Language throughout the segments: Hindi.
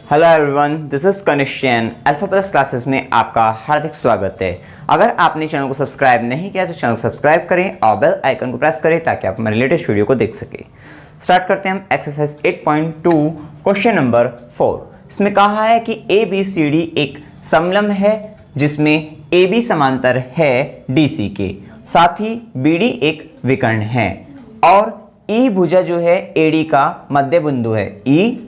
Hello everyone, this is Kanishk Jain. Alpha plus classes में आपका हार्दिक स्वागत है। अगर आपने चैनल को सब्सक्राइब नहीं किया तो चैनल को सब्सक्राइब करें और बेल आइकन को प्रेस करें ताकि आप हमारे लेटेस्ट वीडियो को देख सकें। स्टार्ट करते हैं हम एक्सरसाइज 8.2 क्वेश्चन नंबर 4। इसमें कहा है कि ABCD एक समलंब है जिसमें AB समांतर है DC के, साथ ही BD एक विकर्ण है और E भुजा जो है AD का मध्य बिंदु है।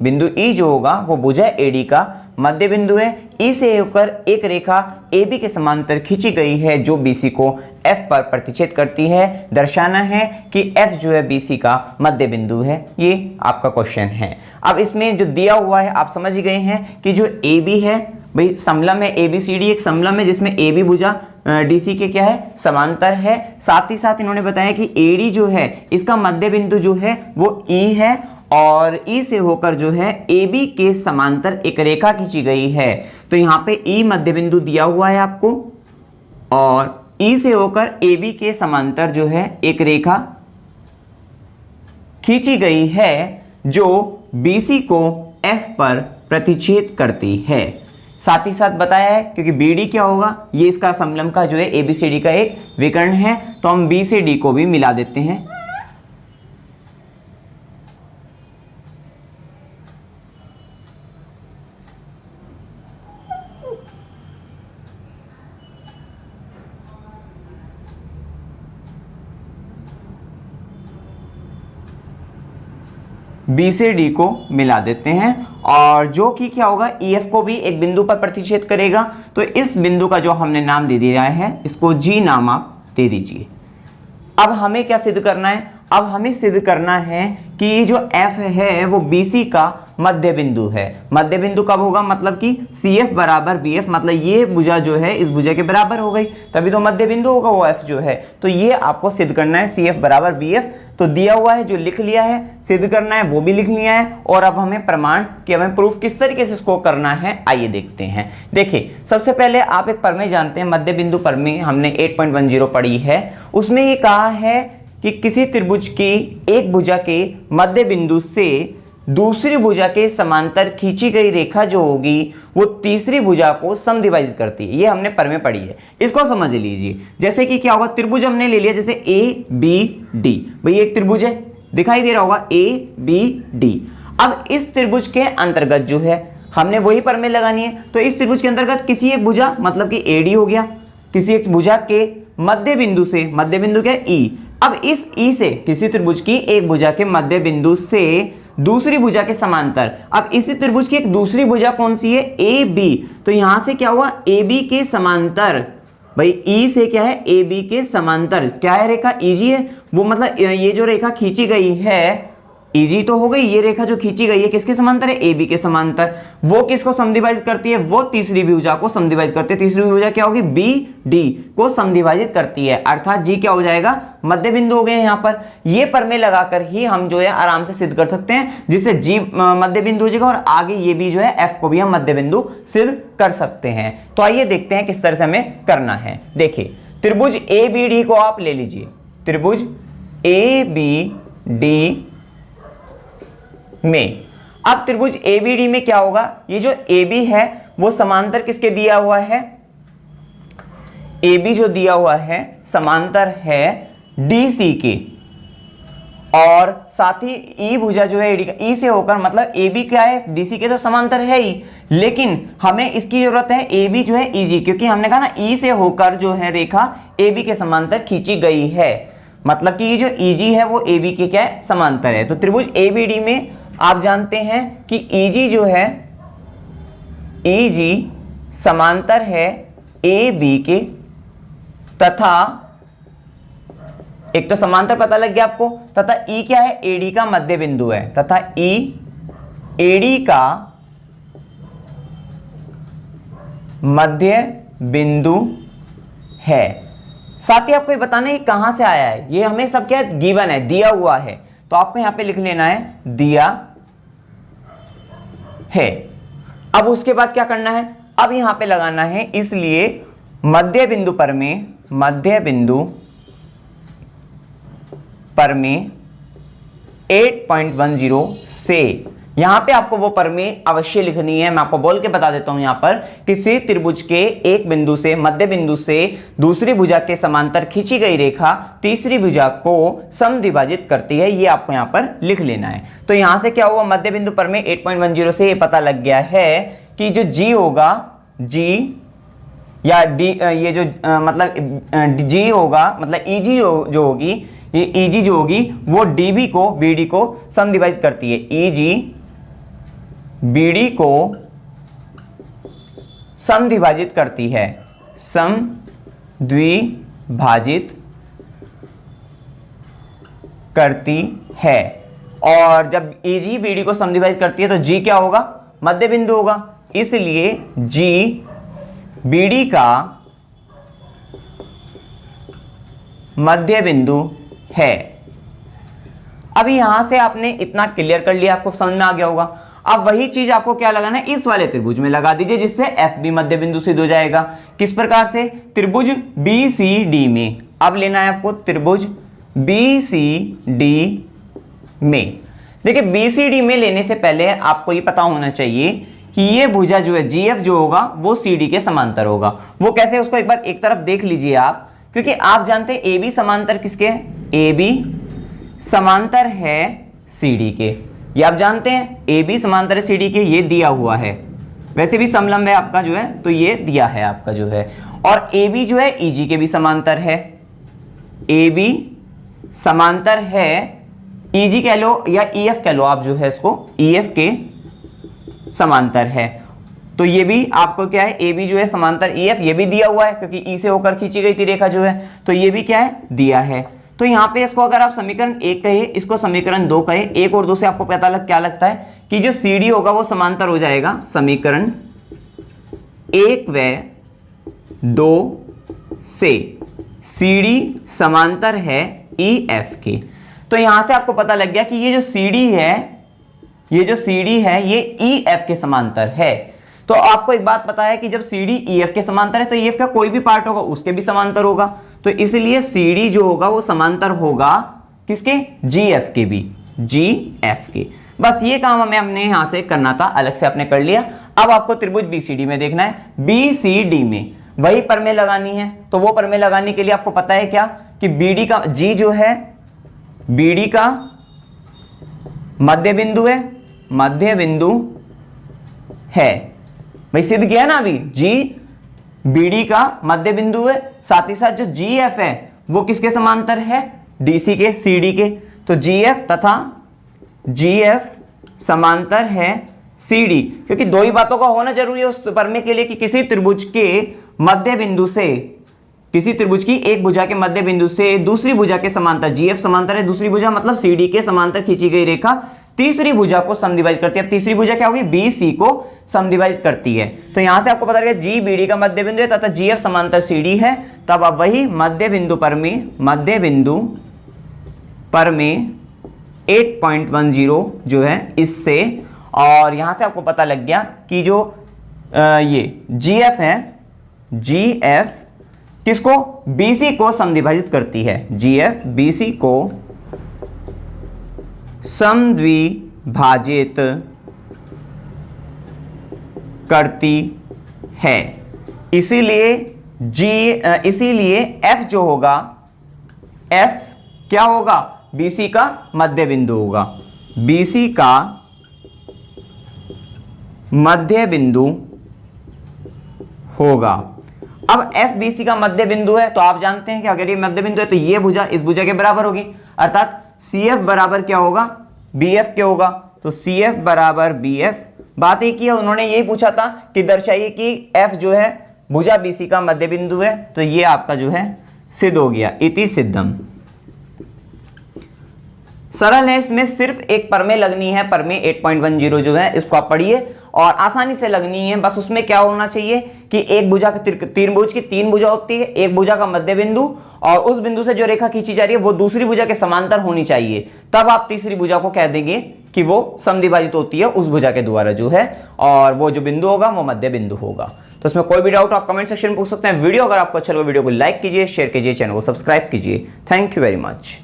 बिंदु E जो होगा वो भुजा AD का मध्य बिंदु है। E से होकर एक रेखा AB के समांतर खींची गई है जो BC को F पर प्रतिच्छेद करती है। दर्शाना है कि F जो है BC का मध्य बिंदु है। ये आपका क्वेश्चन है। अब इसमें जो दिया हुआ है आप समझ ही गए हैं कि जो AB है भाई समलंब है। ABCD एक समलंब है जिसमें AB भुजा DC के क्या है, समांतर है। साथ ही साथ इन्होंने बताया कि AD जो है इसका मध्य बिंदु जो है वो E है और E से होकर जो है AB के समांतर एक रेखा खींची गई है। तो यहाँ पे E मध्य बिंदु दिया हुआ है आपको और E से होकर AB के समांतर जो है एक रेखा खींची गई है जो BC को F पर प्रतिच्छेद करती है। साथ ही साथ बताया है क्योंकि BD क्या होगा, ये इसका समलंब का जो है ABCD का एक विकर्ण है, तो हम B से D को भी मिला देते हैं। B से D को मिला देते हैं और जो कि क्या होगा EF को भी एक बिंदु पर प्रतिच्छेद करेगा। तो इस बिंदु का जो हमने नाम दे दिया है इसको G नाम आप दे दीजिए। अब हमें क्या सिद्ध करना है? अब हमें सिद्ध करना है कि जो F है वो BC का मध्य बिंदु है। मध्य बिंदु कब होगा, मतलब कि CF बराबर BF, मतलब ये भुजा जो है इस भुजा के बराबर हो गई, तभी तो मध्य बिंदु होगा वो F जो है। तो ये आपको सिद्ध करना है CF बराबर BF। तो दिया हुआ है जो लिख लिया है, सिद्ध करना है वो भी लिख लिया है और अब हमें प्रमाण कि हमें प्रूफ किस तरीके से इसको करना है आइए देखते हैं। देखिए सबसे पहले आप एक प्रमेय जानते हैं, मध्य बिंदु प्रमेय हमने 8.10 पढ़ी है। उसमें ये कहा है कि किसी त्रिभुज की एक भुजा के मध्य बिंदु से दूसरी भुजा के समांतर खींची गई रेखा जो होगी वो तीसरी भुजा को समद्विभाजित करती है। ये हमने प्रमेय पढ़ी है, इसको समझ लीजिए। जैसे कि क्या होगा, त्रिभुज हमने ले लिया जैसे ABD, भाई एक त्रिभुज है दिखाई दे रहा होगा ABD। अब इस त्रिभुज के अंतर्गत जो है हमने वही प्रमेय लगानी है। तो इस त्रिभुज के अंतर्गत किसी एक भुजा मतलब कि AD हो गया, किसी एक भुजा के मध्य बिंदु से, मध्य बिंदु क्या E, अब इस E से किसी त्रिभुज की एक भुजा के मध्य बिंदु से दूसरी भुजा के समांतर, अब इसी त्रिभुज की एक दूसरी भुजा कौन सी है AB, तो यहां से क्या हुआ AB के समांतर, भाई E से क्या है AB के समांतर क्या है रेखा EG है, वो मतलब ये जो रेखा खींची गई है EG तो हो गई, ये रेखा जो खींची गई है किसके समांतर है AB के समांतर। वो किसको समद्विभाजित करती है, वो तीसरी भुजा को समद्विभाजित करती है। तीसरी भुजा क्या होगी BD को समद्विभाजित करती है, अर्थात G क्या हो जाएगा मध्य बिंदु हो गए यहाँ पर। ये प्रमेय लगाकर ही हम जो है आराम से सिद्ध कर सकते हैं, जिससे G मध्य बिंदु हो जाएगा और आगे ये भी जो है F को भी हम मध्य बिंदु सिद्ध कर सकते हैं। तो आइए देखते हैं किस तरह से हमें करना है। देखिए त्रिभुज ABD को आप ले लीजिए, त्रिभुज ABD में, अब त्रिभुज ABD में क्या होगा, ये जो AB है वो समांतर किसके दिया हुआ है, AB जो दिया हुआ है समांतर है DC के और साथ ही E भुजा जो है AD का E से होकर, मतलब AB क्या है DC के तो समांतर है ही, लेकिन हमें इसकी जरूरत है AB जो है EG, क्योंकि हमने कहा ना E से होकर जो है रेखा AB के समांतर खींची गई है, मतलब कि ये जो EG है वो AB के क्या है समांतर है। तो त्रिभुज ABD में आप जानते हैं कि EG जो है EG समांतर है AB के, तथा एक तो समांतर पता लग गया आपको, तथा E क्या है AD का मध्य बिंदु है, तथा E AD का मध्य बिंदु है। साथ ही आपको ये बताना है कहां से आया है, ये हमें सब क्या गिवन है, दिया हुआ है, तो आपको यहां पे लिख लेना है दिया है। अब उसके बाद क्या करना है, अब यहां पे लगाना है, इसलिए मध्य बिंदु पर में, मध्य बिंदु पर में 8.10 से यहां पे आपको वो प्रमेय अवश्य लिखनी है। मैं आपको बोल के बता देता हूं यहां पर, किसी त्रिभुज के एक बिंदु से, मध्य बिंदु से दूसरी भुजा के समांतर खींची गई रेखा तीसरी भुजा को समद्विभाजित करती है, ये आपको यहां पर लिख लेना है। तो यहां से क्या हुआ, मध्य बिंदु प्रमेय 8.10 से ये पता लग गया है कि जो जी होगा, जी या डी, ये जो मतलब जी होगा, मतलब ईजी जो होगी, ये ईजी जो होगी वो डीबी को, बीडी को समद्विभाजित करती है। ईजी बीडी को समद्विभाजित करती है, समद्विभाजित करती है। और जब ईजी बीडी को समद्विभाजित करती है तो जी क्या होगा, मध्य बिंदु होगा, इसलिए जी बीडी का मध्य बिंदु है। अभी यहां से आपने इतना क्लियर कर लिया, आपको समझ में आ गया होगा। अब वही चीज आपको क्या लगाना है, इस वाले त्रिभुज में लगा दीजिए, जिससे एफ बी मध्य बिंदु सिद्ध हो जाएगा। किस प्रकार से, त्रिभुज बी सी डी में। अब लेना है आपको त्रिभुज बी सी डी में। देखिए बी सी डी में लेने से पहले आपको ये पता होना चाहिए कि ये भुजा जो है जीएफ जो होगा वो सीडी के समांतर होगा। वो कैसे, उसको एक बार एक तरफ देख लीजिए आप, क्योंकि आप जानते हैं ए बी समांतर किसके है, ए बी समांतर है सीडी के, ये आप जानते हैं ए बी समांतर है सीडी के, ये दिया हुआ है। वैसे भी समलंब है आपका जो है, तो ये दिया है आपका जो है। और ए बी जो है ईजी के भी समांतर है, ए बी समांतर है ईजी कह लो या ईएफ कह लो आप जो है इसको, ईएफ के समांतर है। तो ये भी आपको क्या है, ए बी जो है समांतर ईएफ, ये भी दिया हुआ है क्योंकि ई से होकर खींची गई थी रेखा जो है, तो ये भी क्या है, दिया है। तो यहाँ पे इसको अगर आप समीकरण 1 कहे, इसको समीकरण 2 कहे, 1 और 2 से आपको पता क्या लगता है कि जो सीडी होगा वो समांतर हो जाएगा समीकरण 1 व 2 से। सीडी समांतर है ईएफ के। तो यहां से आपको पता लग गया कि ये जो सीडी है, ये जो सीडी है ये ईएफ के समांतर है। तो आपको एक बात पता है कि जब सीडी ईएफ के समांतर है तो ईएफ का कोई भी पार्ट होगा उसके भी समांतर होगा। तो इसलिए सीडी जो होगा वो समांतर होगा किसके, जीएफ के भी, जीएफ के। बस ये काम हमने यहां से करना था, अलग से आपने कर लिया। अब आपको त्रिभुज बीसीडी में देखना है, बीसीडी में वही प्रमेय लगानी है। तो वो प्रमेय लगाने के लिए आपको पता है क्या कि बीडी का, जी जो है बीडी का मध्य बिंदु है, मध्य बिंदु है भाई, सिद्ध किया है ना अभी, जी बीडी का मध्य बिंदु है। साथ ही साथ जो जीएफ है वो किसके समांतर है, डीसी के, सीडी के। तो जीएफ तथा जीएफ समांतर है सीडी, क्योंकि दो ही बातों का होना जरूरी है उस प्रमेय के लिए कि किसी त्रिभुज के मध्य बिंदु से, किसी त्रिभुज की एक भुजा के मध्य बिंदु से दूसरी भुजा के समांतर, जीएफ समांतर है दूसरी भुजा मतलब सीडी के समांतर खींची गई रेखा तीसरी भुजा को समद्विभाजित करती है। अब तीसरी भुजा क्या होगी, बीसी को समद्विभाजित करती है। तो यहां से आपको पता लगा जी बीडी का मध्य बिंदु है तथा जीएफ समांतर सीडी है। तब अब वही मध्य बिंदु पर में 8.10 जो है इससे, और यहां से आपको पता लग गया कि जो ये जीएफ है, जीएफ किसको, बीसी को समद्विभाजित करती है। जीएफ बीसी को समद्विभाजित करती है। इसीलिए एफ जो होगा, एफ क्या होगा, बीसी का मध्य बिंदु होगा, बीसी का मध्य बिंदु होगा। अब एफ बीसी का मध्य बिंदु है तो आप जानते हैं कि अगर ये मध्य बिंदु है तो ये भुजा इस भुजा के बराबर होगी, अर्थात CF बराबर क्या होगा, BF क्या होगा। तो CF बराबर BF। बात एक ही है, उन्होंने यही पूछा था कि दर्शाइए कि F जो है भुजा BC का मध्य बिंदु है। तो ये आपका जो है सिद्ध हो गया, इति सिद्धम। सरल है, इसमें सिर्फ एक प्रमेय लगनी है, प्रमेय 8.10 जो है इसको आप पढ़िए और आसानी से लगनी है। बस उसमें क्या होना चाहिए कि एक भुजा का त्रिभुज की 3 भुजा होती है, एक भुजा का मध्य बिंदु और उस बिंदु से जो रेखा खींची जा रही है वो दूसरी भुजा के समांतर होनी चाहिए। तब आप तीसरी भुजा को कह देंगे कि वो समद्विभाजित होती है उस भुजा के द्वारा जो है, और वो जो बिंदु होगा वो मध्य बिंदु होगा। तो इसमें कोई भी डाउट आप कमेंट सेक्शन में पूछ सकते हैं। वीडियो अगर आपको अच्छा लगे वीडियो को लाइक कीजिए, शेयर कीजिए, चैनल को सब्सक्राइब कीजिए। Thank you very much.